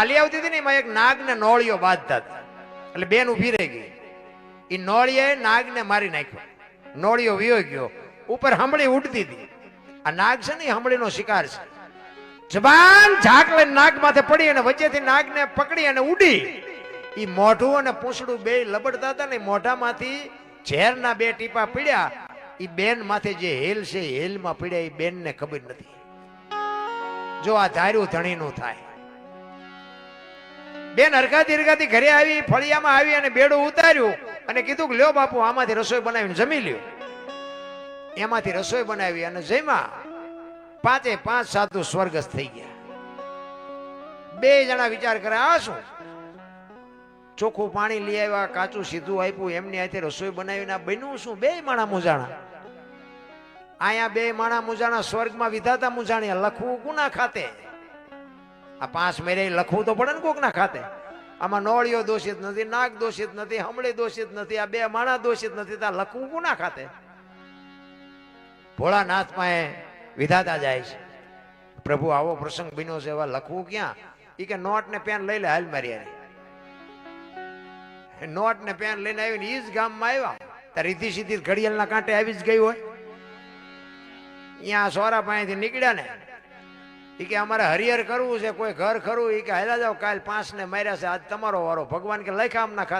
હાલી આવતી હતી ને એમાં એક નાગ ને નોળિયો બાંધતા હતા. એટલે બેન ઉભી રહી ગઈ. એ નોળિયાએ નાગને મારી નાખ્યો. નોળિયો વિયો ગયો. ઉપર હમળી ઉડતી હતી. આ નાગ છે ને એ હમળીનો શિકાર છે. જબાન ઝાક લઈને નાગ માથે પડી અને વચ્ચેથી નાગને પકડી અને ઉડી. એ મોઢું અને પૂંછડું બે લબડતા હતા ને મોઢામાંથી ઝેરના બે ટીપા પીડ્યા. એ બેન માથે જે હેલ છે હેલમાં પીડ્યા. એ બેનને ખબર નથી. જો આ ધાર્યું ધણીનું થાય. બેન હરખાતી હરખાતી ઘરે આવી, ફળિયામાં આવી અને બેડું ઉતાર્યું અને કીધું કે લ્યો બાપુ આમાંથી રસોઈ બનાવીને જમી લ્યો. એમાંથી રસોઈ બનાવી અને જમ્યા. 5 સાધુ સ્વર્ગસ્થ થઈ ગયા. 2 જણા વિચાર કરે આ શું? ચોખ્ખું પાણી લઈ આવ્યા, કાચું સીધું આપ્યું, એમની હાથે રસોઈ બનાવીને બન્યું શું? 2 માણા મૂંઝાણા. અહીંયા 2 માણા મૂંઝાણા, સ્વર્ગમાં વિધાતા મૂંઝાણ્યા. લખવું કોના ખાતે? આ 5 મેરે લખવું તો પડે ને કોક ના ખાતે. આમાં નોળિયો દોષિત નથી, નાગ દોષિત નથી, હમળી દોષિત નથી, આ 2 માણા દોષિત નથી. ત્યાં લખવું કોના ખાતે? ભોળાનાથમાં વિધાતા જાય છે. પ્રભુ આવો પ્રસંગ બન્યો છે, એવા લખવું ક્યાં? એ કે નોટ ને પેન લઈ લે, હાલ મારી યાર. નોટ ને પેન લઈને આવીને ઈ જ ગામમાં આવ્યા. ત્યાં રીતિ સીધી ઘડિયાળના કાંઠે આવી જ ગઈ હોય. અહીંયા સોરા પાસેથી નીકળ્યા ને એ કે અમારે હરિહર કરવું છે, કોઈ ઘર ખરું? એ કે હાલા જાવ, કાલ 5 ને માર્યા છે, આજ તમારો વારો. ભગવાન કે લખામ ના ખાતે